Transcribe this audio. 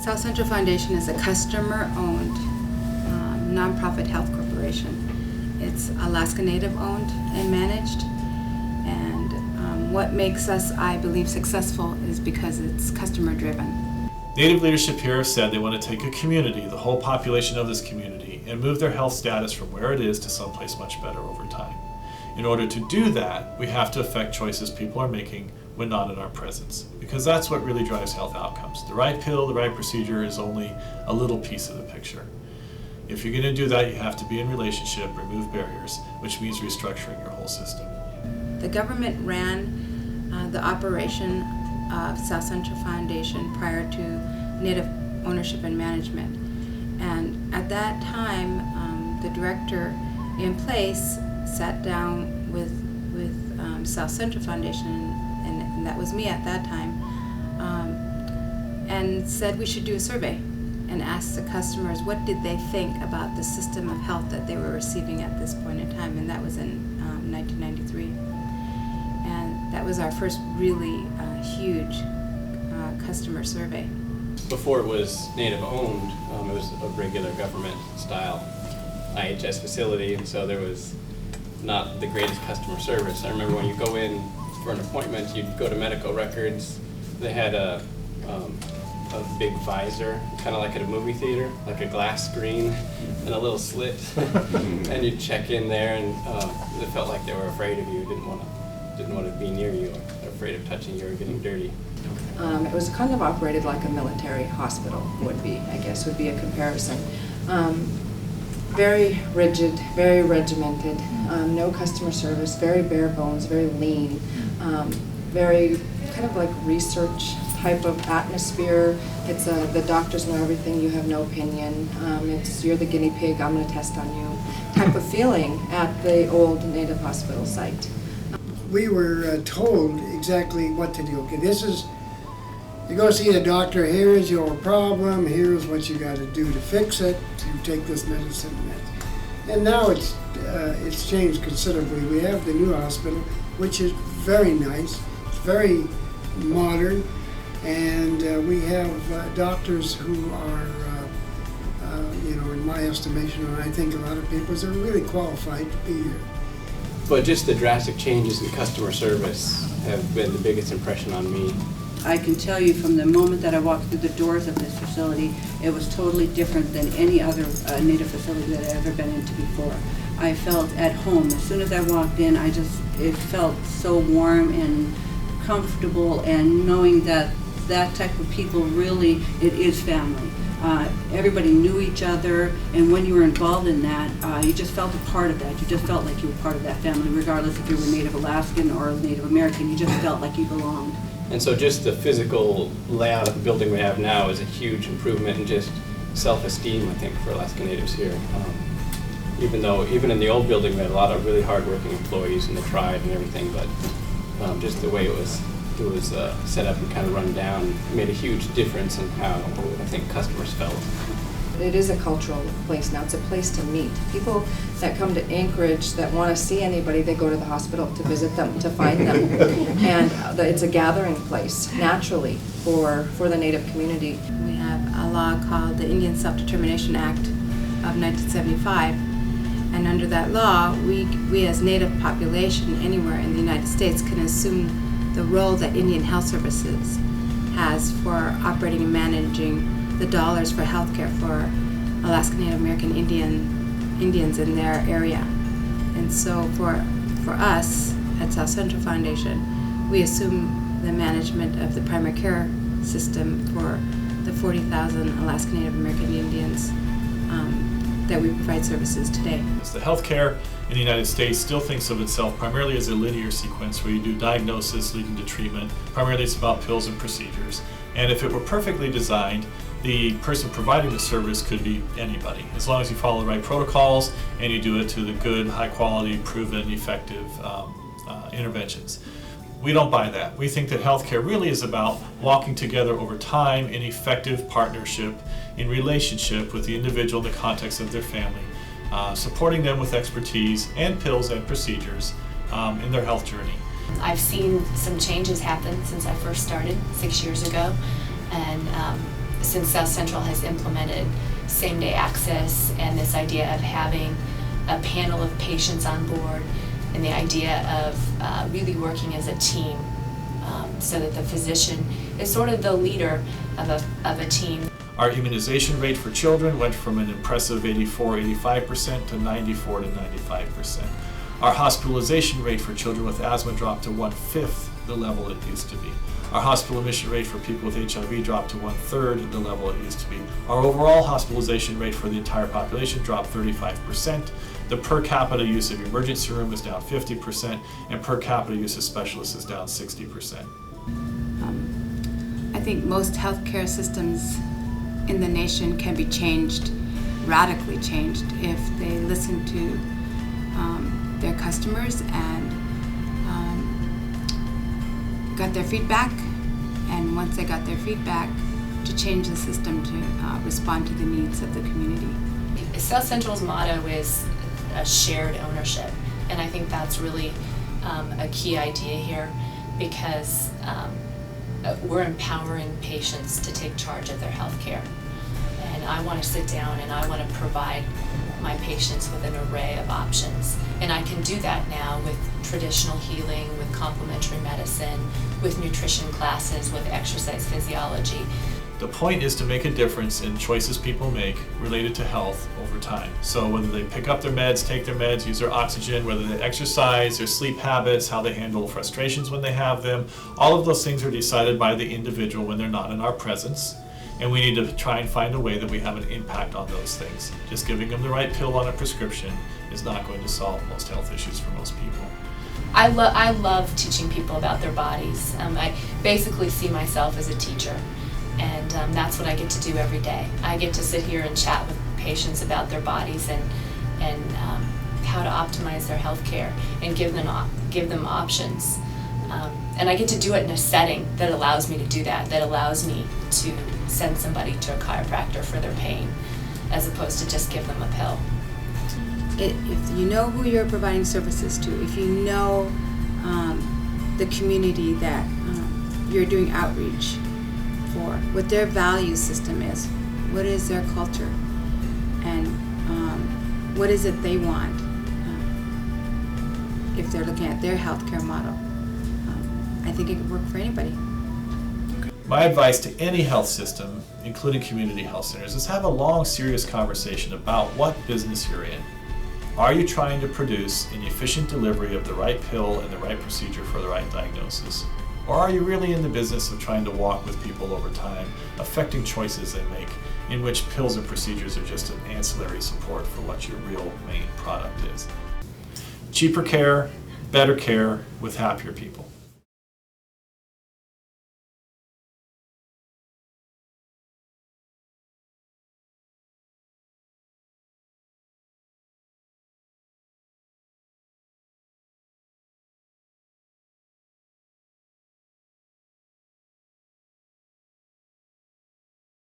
Southcentral Foundation is a customer-owned nonprofit health corporation. It's Alaska Native owned and managed, and what makes us, I believe, successful is because it's customer-driven. Native leadership here have said they want to take a community, the whole population of this community, and move their health status from where it is to someplace much better over time. In order to do that, we have to affect choices people are making when not in our presence, because that's what really drives health outcomes. The right pill, the right procedure is only a little piece of the picture. If you're going to do that, you have to be in relationship, remove barriers, which means restructuring your whole system. The government ran the operation of Southcentral Foundation prior to Native ownership and management. And at that time, the director in place sat down with Southcentral Foundation, and that was me at that time, and said we should do a survey and ask the customers what did they think about the system of health that they were receiving at this point in time, and that was in 1993. And that was our first really huge customer survey. Before it was Native owned, it was a regular government style IHS facility, and so there was not the greatest customer service. I remember when you go in for an appointment, you'd go to medical records. They had a big visor, kind of like at a movie theater, like a glass screen and a little slit. And you'd check in there, and it felt like they were afraid of you, didn't want to be near you, or afraid of touching you or getting dirty. It was kind of operated like a military hospital would be, I guess, would be a comparison. Very rigid, very regimented, no customer service, very bare bones, very lean, very kind of like research type of atmosphere. It's the doctors know everything, you have no opinion. It's you're the guinea pig, I'm going to test on you type of feeling at the old Native hospital site. We were told exactly what to do. Okay, this is, you go see a doctor, here's your problem, here's what you got to do to fix it, you take this medicine and that. And now it's changed considerably. We have the new hospital, which is very nice, it's very modern, and we have doctors who are, in my estimation, and I think a lot of people's, are really qualified to be here. But just the drastic changes in customer service have been the biggest impression on me. I can tell you from the moment that I walked through the doors of this facility, it was totally different than any other Native facility that I've ever been into before. I felt at home. As soon as I walked in, it felt so warm and comfortable, and knowing that that type of people really, it is family. Everybody knew each other, and when you were involved in that, you just felt a part of that. You just felt like you were part of that family, regardless if you were Native Alaskan or Native American. You just felt like you belonged. And so just the physical layout of the building we have now is a huge improvement in just self-esteem, I think, for Alaska Natives here. Even in the old building, we had a lot of really hard-working employees, and they tried and everything, but just the way it was set up and kind of run down made a huge difference in how I think customers felt. It is a cultural place now. It's a place to meet. People that come to Anchorage that want to see anybody, they go to the hospital to visit them, to find them. And it's a gathering place, naturally, for the Native community. We have a law called the Indian Self-Determination Act of 1975. And under that law, we as Native population anywhere in the United States can assume the role that Indian Health Services has for operating and managing the dollars for healthcare for Alaska Native American Indians in their area. And so for us at Southcentral Foundation, we assume the management of the primary care system for the 40,000 Alaska Native American Indians that we provide services today. The healthcare in the United States still thinks of itself primarily as a linear sequence where you do diagnosis leading to treatment. Primarily it's about pills and procedures. And if it were perfectly designed, the person providing the service could be anybody, as long as you follow the right protocols and you do it to the good, high quality, proven, effective interventions. We don't buy that. We think that healthcare really is about walking together over time in effective partnership, in relationship with the individual in the context of their family, supporting them with expertise and pills and procedures in their health journey. I've seen some changes happen since I first started 6 years ago, and since Southcentral has implemented same-day access and this idea of having a panel of patients on board and the idea of really working as a team, so that the physician is sort of the leader of a team. Our immunization rate for children went from an impressive 84-85% to 94-95%. Our hospitalization rate for children with asthma dropped to 1/5 the level it used to be. Our hospital admission rate for people with HIV dropped to 1/3 the level it used to be. Our overall hospitalization rate for the entire population dropped 35%. The per capita use of emergency room is down 50%, and per capita use of specialists is down 60%. I think most healthcare systems in the nation can be changed, radically changed, if they listen to their customers and got their feedback, and once they got their feedback, to change the system to respond to the needs of the community. Southcentral's motto is a shared ownership, and I think that's really a key idea here, because we're empowering patients to take charge of their health care. And I want to sit down and I want to provide my patients with an array of options. And I can do that now with traditional healing, with complementary medicine, with nutrition classes, with exercise physiology. The point is to make a difference in choices people make related to health over time. So whether they pick up their meds, take their meds, use their oxygen, whether they exercise, their sleep habits, how they handle frustrations when they have them, all of those things are decided by the individual when they're not in our presence. And we need to try and find a way that we have an impact on those things. Just giving them the right pill on a prescription is not going to solve most health issues for most people. I love teaching people about their bodies. I basically see myself as a teacher. And that's what I get to do every day. I get to sit here and chat with patients about their bodies and how to optimize their health care and give them options. And I get to do it in a setting that allows me to do that, that allows me to send somebody to a chiropractor for their pain, as opposed to just give them a pill. If you know who you're providing services to, if you know the community that you're doing outreach for, what their value system is, what is their culture, and what is it they want, if they're looking at their healthcare model, I think it could work for anybody. My advice to any health system, including community health centers, is have a long, serious conversation about what business you're in. Are you trying to produce an efficient delivery of the right pill and the right procedure for the right diagnosis? Or are you really in the business of trying to walk with people over time, affecting choices they make, in which pills and procedures are just an ancillary support for what your real main product is? Cheaper care, better care with happier people.